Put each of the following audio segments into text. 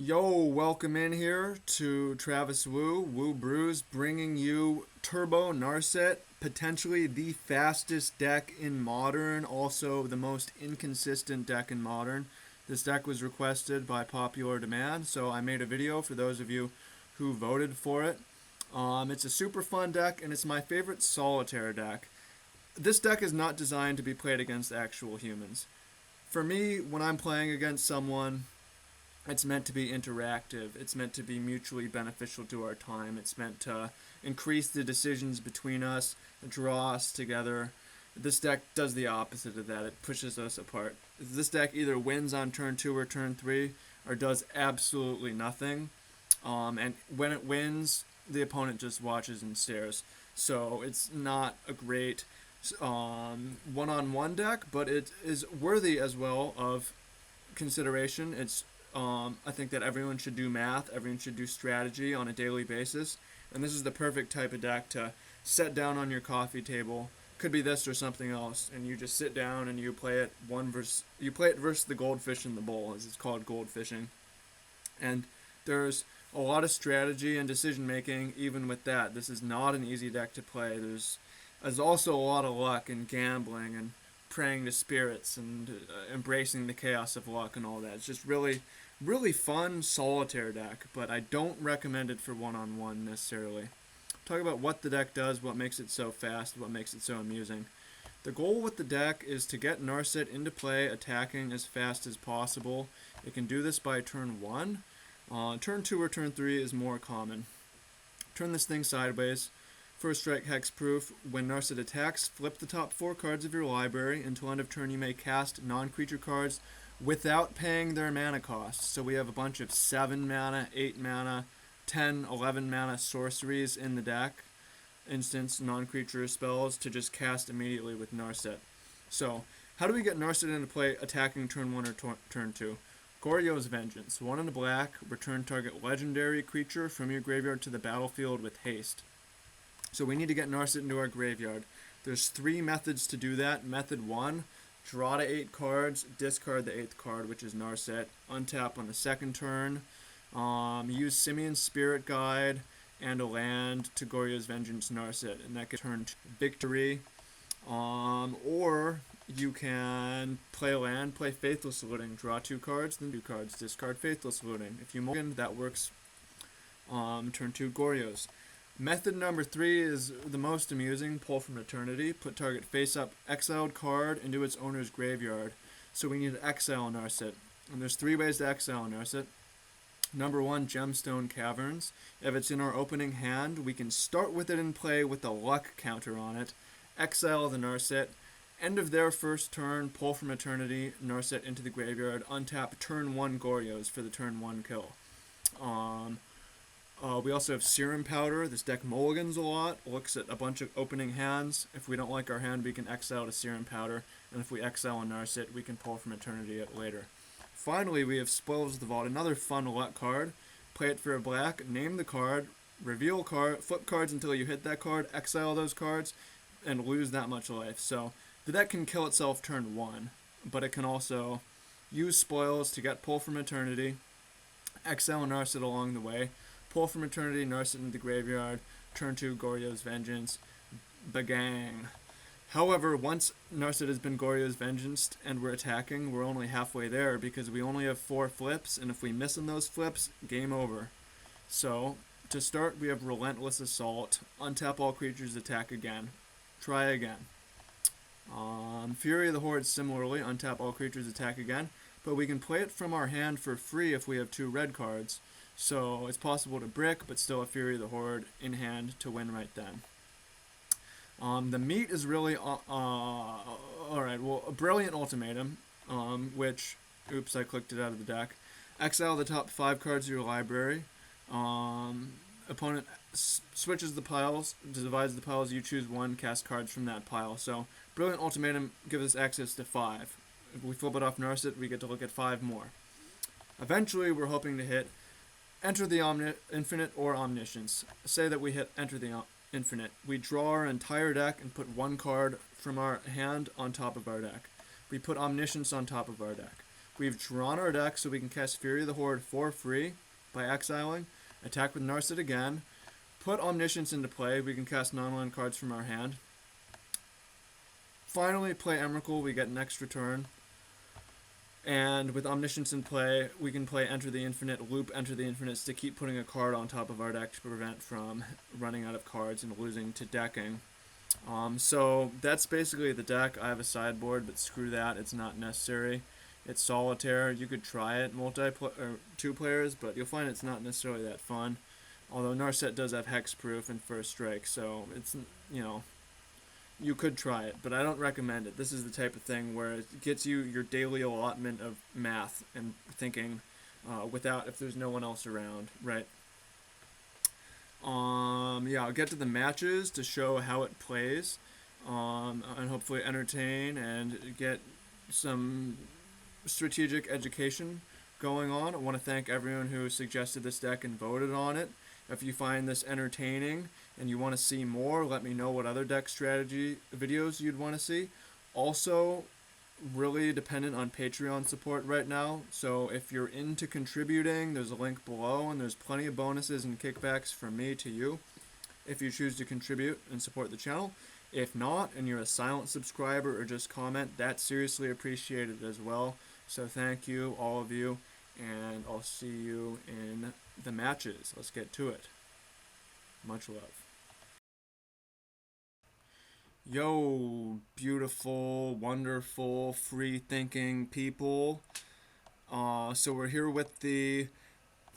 Yo, welcome in here to Travis Woo Brews, bringing you Turbo Narset, potentially the fastest deck in Modern, also the most inconsistent deck in Modern. This deck was requested by popular demand, so I made a video for those of you who voted for it. It's a super fun deck, and it's my favorite solitaire deck. This deck is not designed to be played against actual humans. For me, when I'm playing against someone, it's meant to be interactive. It's meant to be mutually beneficial to our time. It's meant to increase the decisions between us, draw us together. This deck does the opposite of that. It pushes us apart. This deck either wins on turn 2 or turn 3 or does absolutely nothing. And when it wins, the opponent just watches and stares. So it's not a great one-on-one deck, but it is worthy as well of consideration. I think that everyone should do math, everyone should do strategy on a daily basis, and this is the perfect type of deck to set down on your coffee table. Could be this or something else, and you just sit down and you play it versus the goldfish in the bowl, as it's called, gold fishing. And there's a lot of strategy and decision making even with that. This is not an easy deck to play. There's also a lot of luck and gambling and praying to spirits and embracing the chaos of luck and all that. It's just really fun solitaire deck, but I don't recommend it for one-on-one necessarily. Talk about what the deck does, what makes it so fast, what makes it so amusing. The goal with the deck is to get Narset into play, attacking as fast as possible. It can do this by turn 1. Turn 2 or turn 3 is more common. Turn this thing sideways. First strike hexproof. When Narset attacks, flip the top 4 cards of your library. Until end of turn, you may cast non-creature cards without paying their mana cost. So we have a bunch of 7 mana, 8 mana, 10, 11 mana sorceries in the deck. Instance non-creature spells to just cast immediately with Narset. So, how do we get Narset into play attacking turn 1 or turn 2? Goryo's Vengeance. 1 in the black, return target legendary creature from your graveyard to the battlefield with haste. So we need to get Narset into our graveyard. There's 3 methods to do that. Method 1, draw to 8 cards, discard the 8th card, which is Narset. Untap on the second turn. Use Simeon's Spirit Guide and a land to Goryo's Vengeance Narset, and that gets turned victory. Or you can play a land, play Faithless Looting, draw 2 cards, then 2 cards, discard Faithless Looting. If you mulligan, that works. Turn 2 Goryo's. Method number 3 is the most amusing, pull from eternity. Put target face-up exiled card into its owner's graveyard. So we need to exile Narset. And there's 3 ways to exile Narset. Number 1, Gemstone Caverns. If it's in our opening hand, we can start with it in play with a luck counter on it. Exile the Narset. End of their first turn, pull from eternity, Narset into the graveyard. Untap turn 1 Goryo's for the turn 1 kill. We also have Serum Powder. This deck mulligans a lot, looks at a bunch of opening hands. If we don't like our hand, we can exile to Serum Powder, and if we exile a Narset, we can pull from Eternity at later. Finally, we have Spoils of the Vault, another fun luck card. Play it for a black, name the card, reveal card, flip cards until you hit that card, exile those cards, and lose that much life. So the deck can kill itself turn 1, but it can also use Spoils to get pull from Eternity, exile Narset along the way, pull from Eternity, Narset into the graveyard, turn 2 Goryo's Vengeance, bagang. However, once Narset has been Goryo's Vengeance and we're attacking, we're only halfway there because we only have 4 flips, and if we miss on those flips, game over. So, to start, we have Relentless Assault, untap all creatures, attack again. Try again. Fury of the Horde similarly, untap all creatures, attack again, but we can play it from our hand for free if we have 2 red cards. So it's possible to brick, but still a Fury of the Horde in hand to win right then. The meat is really, alright, well, a Brilliant Ultimatum, which, oops, I clicked it out of the deck. Exile the top 5 cards of your library. Opponent switches the piles, divides the piles, you choose 1, cast cards from that pile. So Brilliant Ultimatum gives us access to 5. If we flip it off Narset, we get to look at 5 more. Eventually, we're hoping to hit Enter the Infinite or Omniscience. Say that we hit Enter the Infinite. We draw our entire deck and put 1 card from our hand on top of our deck. We put Omniscience on top of our deck. We've drawn our deck so we can cast Fury of the Horde for free by exiling, attack with Narset again, put Omniscience into play. We can cast non-land cards from our hand. Finally, play Emrakul. We get an extra turn. And with Omniscience in play, we can play Enter the Infinite, loop Enter the Infinites to keep putting a card on top of our deck to prevent from running out of cards and losing to decking. So that's basically the deck. I have a sideboard, but screw that. It's not necessary. It's solitaire. You could try it two players, but you'll find it's not necessarily that fun. Although Narset does have hexproof and first strike, so it's, you could try it, but I don't recommend it. This is the type of thing where it gets you your daily allotment of math and thinking without if there's no one else around, right? Yeah, I'll get to the matches to show how it plays, and hopefully entertain and get some strategic education going on. I want to thank everyone who suggested this deck and voted on it. If you find this entertaining and you want to see more, let me know what other deck strategy videos you'd want to see. Also, really dependent on Patreon support right now. So if you're into contributing, there's a link below, and there's plenty of bonuses and kickbacks from me to you if you choose to contribute and support the channel. If not, and you're a silent subscriber or just comment, that's seriously appreciated as well. So thank you, all of you, and I'll see you in the matches. Let's get to it. Much love. Yo, beautiful, wonderful, free-thinking people. So we're here with the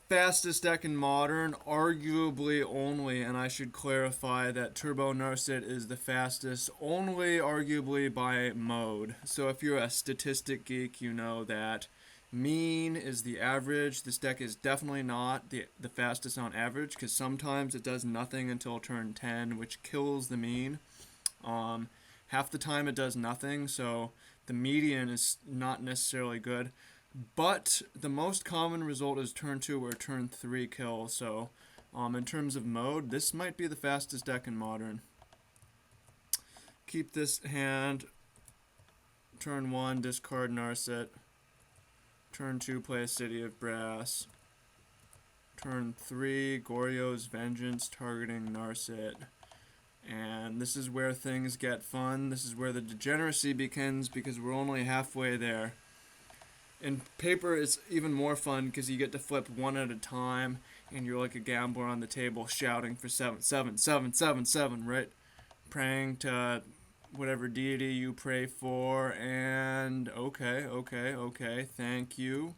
fastest deck in Modern, arguably only, and I should clarify that Turbo Narset is the fastest only arguably by mode. So if you're a statistic geek, you know that mean is the average. This deck is definitely not the fastest on average, because sometimes it does nothing until turn 10, which kills the mean. Half the time it does nothing, so the median is not necessarily good. But the most common result is turn 2 or turn 3 kill, so in terms of mode, this might be the fastest deck in Modern. Keep this hand. Turn 1, discard Narset. Turn 2, play a City of Brass. Turn 3, Goryo's Vengeance, targeting Narset. And this is where things get fun. This is where the degeneracy begins, because we're only halfway there. In paper, it's even more fun because you get to flip one at a time, and you're like a gambler on the table shouting for 7, 7, 7, 7, 7, right? Praying to whatever deity you pray for, and okay, thank you.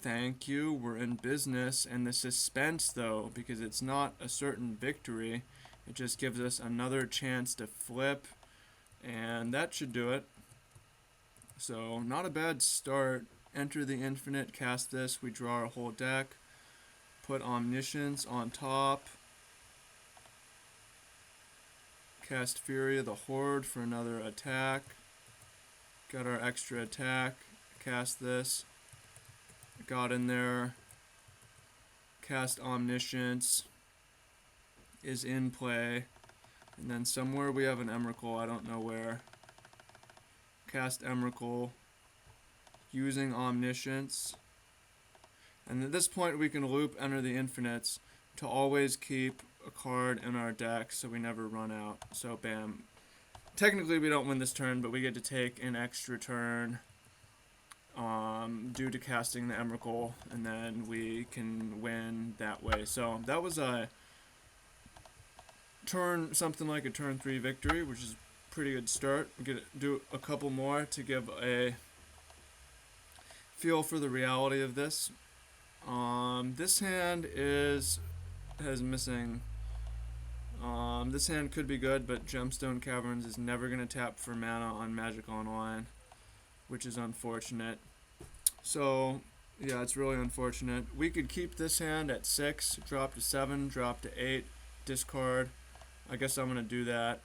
Thank you, we're in business. And the suspense, though, because it's not a certain victory, it just gives us another chance to flip, and that should do it. So, not a bad start. Enter the Infinite, cast this, we draw our whole deck, put Omniscience on top, cast Fury of the Horde for another attack, got our extra attack, cast this, got in there, cast Omniscience, is in play, and then somewhere we have an Emrakul, I don't know where. Cast Emrakul, using Omniscience, and at this point we can loop Enter the Infinites to always keep a card in our deck so we never run out. So bam. Technically we don't win this turn, but we get to take an extra turn due to casting the Emrakul, and then we can win that way. So that was a something like a turn 3 victory, which is pretty good start. We're gonna do a couple more to give a feel for the reality of this. This hand has missing. This hand could be good, but Gemstone Caverns is never gonna tap for mana on Magic Online, which is unfortunate. So yeah, it's really unfortunate. We could keep this hand at 6, drop to 7, drop to 8, discard. I guess I'm gonna do that.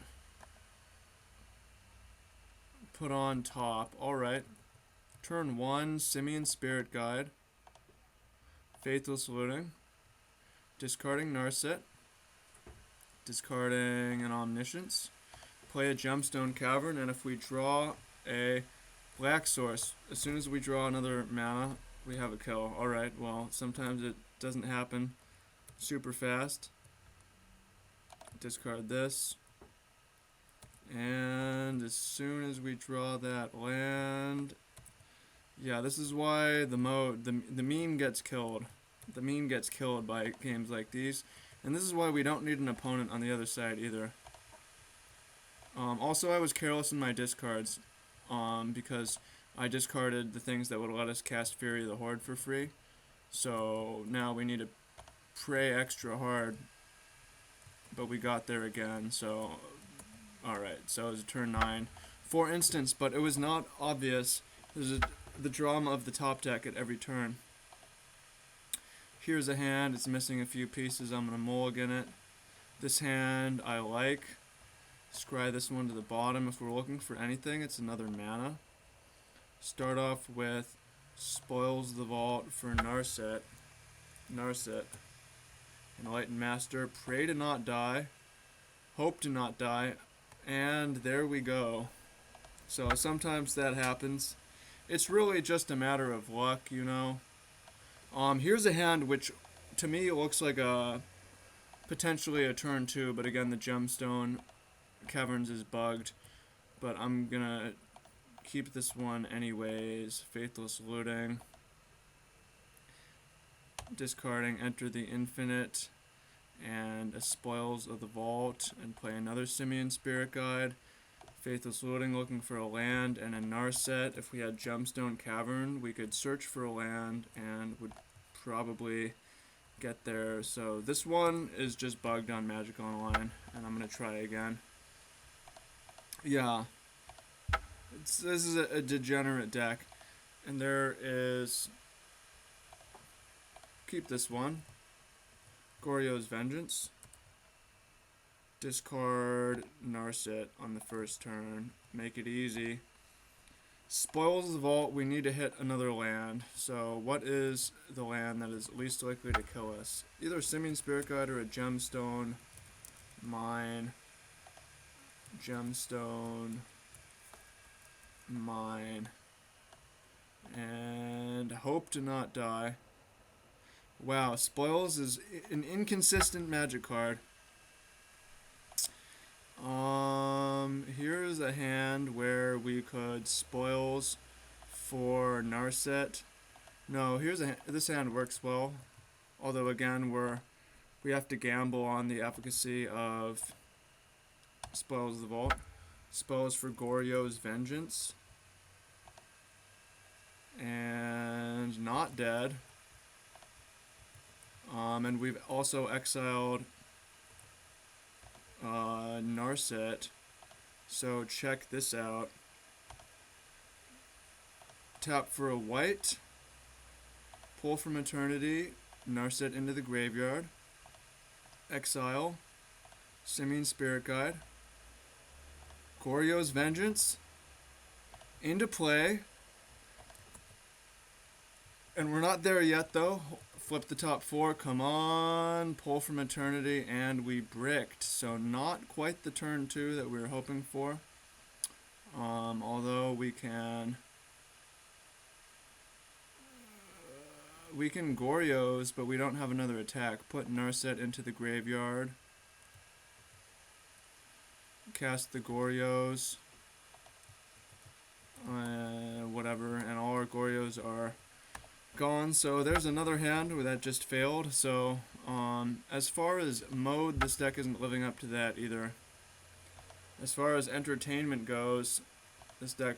Put on top. Alright. Turn 1, Simian Spirit Guide. Faithless Looting. Discarding Narset. Discarding an Omniscience. Play a Gemstone Cavern, and if we draw a Black source. As soon as we draw another mana, we have a kill. Alright, well, sometimes it doesn't happen super fast. Discard this. And as soon as we draw that land... Yeah, this is why the meme gets killed. The meme gets killed by games like these. And this is why we don't need an opponent on the other side either. Also, I was careless in my discards. Because I discarded the things that would let us cast Fury of the Horde for free. So now we need to pray extra hard. But we got there again, so... Alright, so it was turn 9. For instance, but it was not obvious. There's the drama of the top deck at every turn. Here's a hand, it's missing a few pieces, I'm going to mulligan it. This hand I like. Scry this one to the bottom. If we're looking for anything, it's another mana. Start off with Spoils the Vault for NARSET. Enlightened Master. Pray to not die. Hope to not die. And there we go. So sometimes that happens. It's really just a matter of luck, you know. Here's a hand which to me looks like a potentially a turn 2, but again the Gemstone Caverns is bugged. But I'm gonna keep this one anyways. Faithless Looting. Discarding Enter the Infinite and a Spoils of the Vault and play another Simian Spirit Guide. Faithless Looting looking for a land and a Narset. If we had Gemstone Cavern, we could search for a land and would probably get there. So this one is just bugged on Magic Online, and I'm going to try again. Yeah. This is a degenerate deck. And there is... Keep this one. Goryo's Vengeance. Discard Narset on the first turn. Make it easy. Spoils the Vault. We need to hit another land. So what is the land that is least likely to kill us? Either a Simian Spirit Guide or a Gemstone Mine. Gemstone Mine. And Hope to not die. Wow, Spoils is an inconsistent Magic card. Here's a hand where we could Spoils for Narset. No, this hand works well. Although again, we have to gamble on the efficacy of Spoils the Vault. Spoils for Goryo's Vengeance. And not dead. And we've also exiled Narset. So check this out. Tap for a white. Pull from Eternity. Narset into the graveyard. Exile. Simian Spirit Guide. Goryo's Vengeance. Into play. And we're not there yet though. Flip the top 4, come on, pull from Eternity, and we bricked. So not quite the turn 2 that we were hoping for. Although we can Goryo's, but we don't have another attack. Put Narset into the graveyard. Cast the Goryo's. Whatever, and all our Goryo's are gone. So there's another hand where that just failed. So as far as mode, this deck isn't living up to that either. As far as entertainment goes, this deck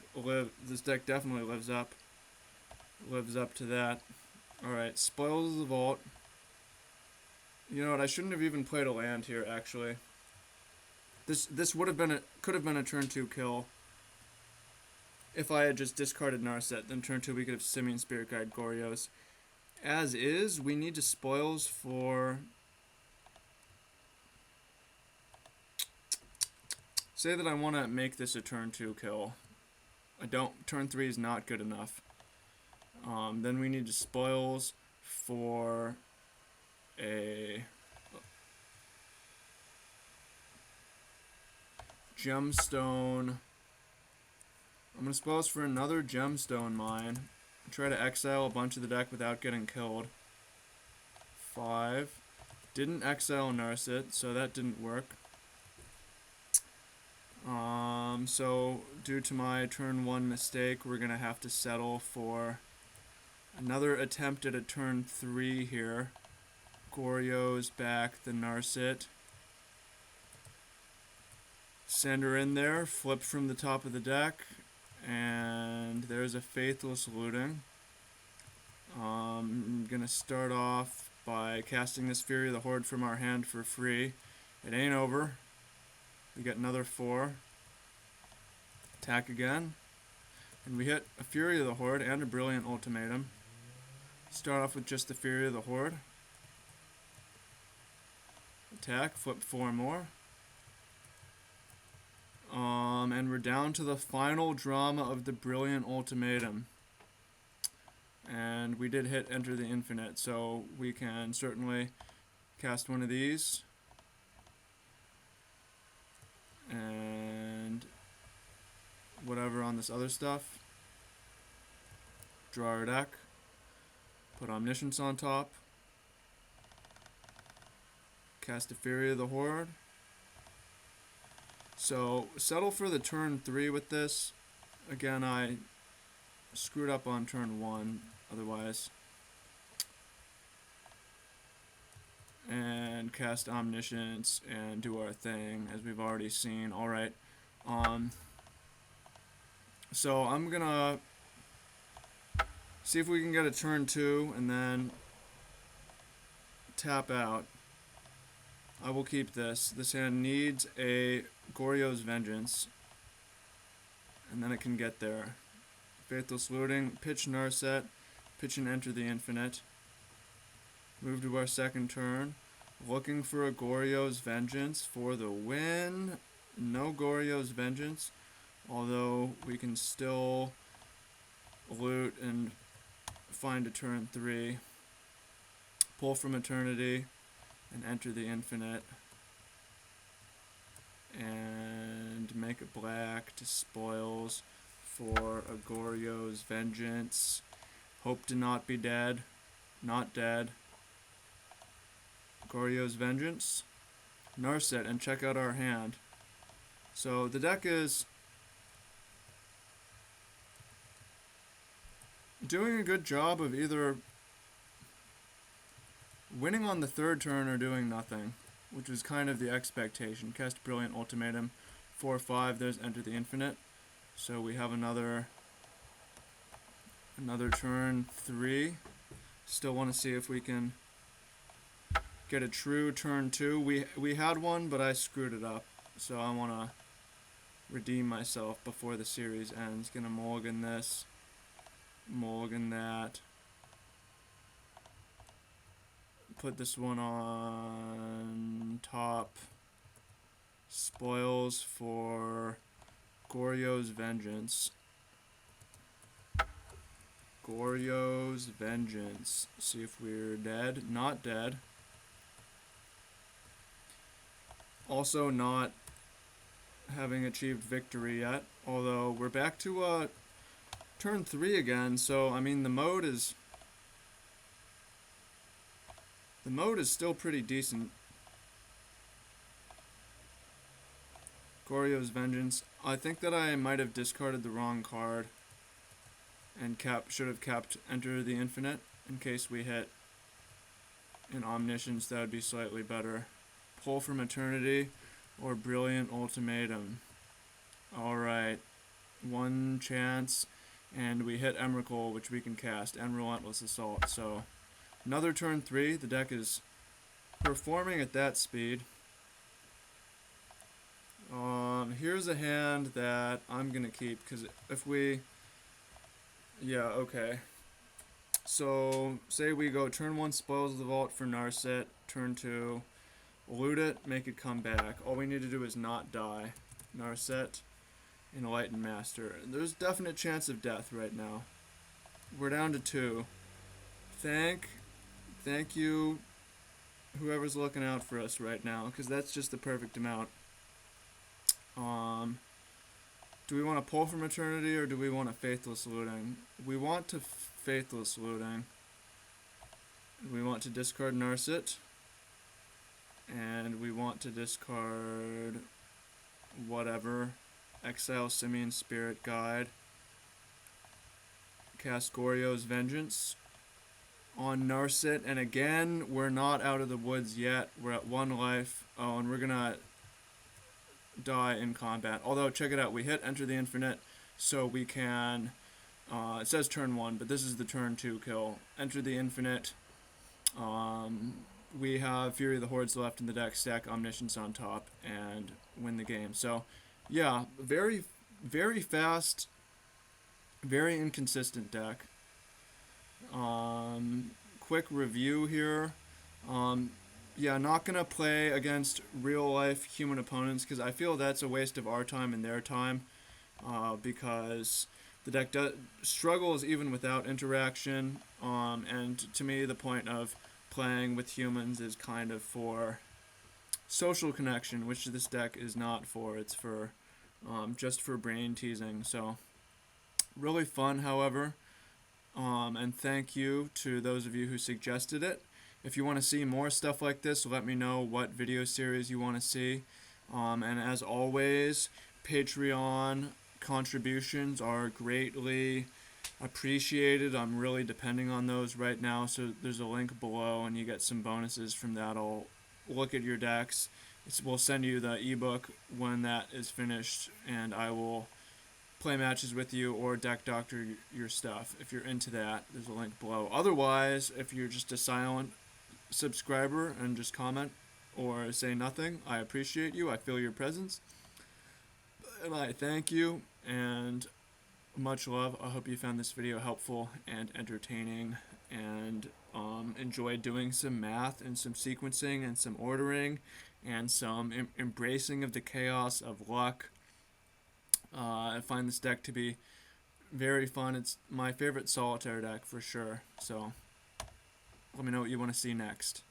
definitely lives up to that. Alright, Spoils the Vault. You know what, I shouldn't have even played a land here actually. This could have been a turn 2 kill. If I had just discarded Narset, then turn 2 we could have Simian Spirit Guide Goryo's. As is, we need to Spoils for... Say that I want to make this a turn 2 kill. I don't. Turn 3 is not good enough. Then we need to Spoils for a... Gemstone... I'm going to spoils for another gemstone mine. Try to exile a bunch of the deck without getting killed. 5. Didn't exile Narset, so that didn't work. So due to my turn 1 mistake, we're going to have to settle for another attempt at a turn 3 here. Goryo's back the Narset. Send her in there, flip from the top of the deck, and there's a Faithless Looting. I'm going to start off by casting this Fury of the Horde from our hand for free. It ain't over. We get another 4. Attack again. And we hit a Fury of the Horde and a Brilliant Ultimatum. Start off with just the Fury of the Horde. Attack, flip 4 more. And we're down to the final drama of the Brilliant Ultimatum. And we did hit Enter the Infinite, so we can certainly cast one of these. And whatever on this other stuff. Draw our deck. Put Omniscience on top. Cast a Fury of the Horde. So, settle for the turn 3 with this. Again, I screwed up on turn 1, otherwise. And cast Omniscience and do our thing, as we've already seen. Alright. So, I'm gonna see if we can get a turn 2, and then tap out. I will keep this. This hand needs a Goryo's Vengeance, and then it can get there. Faithless Looting, pitch Narset, pitch and Enter the Infinite. Move to our second turn. Looking for a Goryo's Vengeance for the win. No Goryo's Vengeance, although we can still loot and find a turn 3. Pull from Eternity and Enter the Infinite. And make it black to spoils for a Goryo's Vengeance. Hope to not be dead. Not dead. Goryo's Vengeance. Narset, and check out our hand. So the deck is doing a good job of either winning on the third turn or doing nothing, which was kind of the expectation. Cast Brilliant Ultimatum. 4/5, there's Enter the Infinite. So we have another turn 3. Still want to see if we can get a true turn 2. We had one, but I screwed it up. So I want to redeem myself before the series ends. Gonna mulligan this. Mulligan that. Put this one on top. Spoils for Goryo's Vengeance. Goryo's Vengeance. See if we're dead. Not dead. Also not having achieved victory yet. Although we're back to turn 3 again. So, I mean, the mode is still pretty decent. Goryo's Vengeance. I think that I might have discarded the wrong card and should have kept Enter the Infinite in case we hit an Omniscience. That would be slightly better. Pull from Eternity or Brilliant Ultimatum. Alright. One chance, and we hit Emrakul, which we can cast, and Relentless Assault. So another turn 3. The deck is performing at that speed. Here's a hand that I'm gonna keep, because if we... Yeah, okay. So, say we go turn 1, Spoils of the Vault for Narset, turn 2, loot it, make it come back. All we need to do is not die. Narset, Enlightened Master. There's definite chance of death right now. We're down to 2. Thank you, whoever's looking out for us right now, because that's just the perfect amount. Do we want to pull from eternity or do we want a faithless looting? We want to faithless looting. We want to discard Narset. And we want to discard whatever. Exile Simian Spirit Guide. Cast Goryo's Vengeance on Narset. And again, we're not out of the woods yet. We're at 1 life. Oh, and we're gonna die in combat. Although, check it out. We hit Enter the Infinite, so we can... it says turn 1, but this is the turn 2 kill. Enter the Infinite. We have Fury of the Hordes left in the deck, stack Omniscience on top, and win the game. So, yeah, very, very fast, very inconsistent deck. Quick review here. Yeah, not going to play against real-life human opponents because I feel that's a waste of our time and their time because the deck struggles even without interaction, and to me the point of playing with humans is kind of for social connection, which this deck is not for. It's for just for brain teasing. So really fun, however, and thank you to those of you who suggested it. If you want to see more stuff like this, let me know what video series you want to see. And as always, Patreon contributions are greatly appreciated. I'm really depending on those right now, so there's a link below and you get some bonuses from that. I'll look at your decks. We'll send you the ebook when that is finished, and I will play matches with you or deck doctor your stuff. If you're into that, there's a link below. Otherwise, if you're just a silent subscriber and just comment or say nothing, I appreciate you. I feel your presence. And I thank you, and much love. I hope you found this video helpful and entertaining, and enjoyed doing some math and some sequencing and some ordering and some embracing of the chaos of luck. I find this deck to be very fun. It's my favorite solitaire deck for sure. So let me know what you want to see next.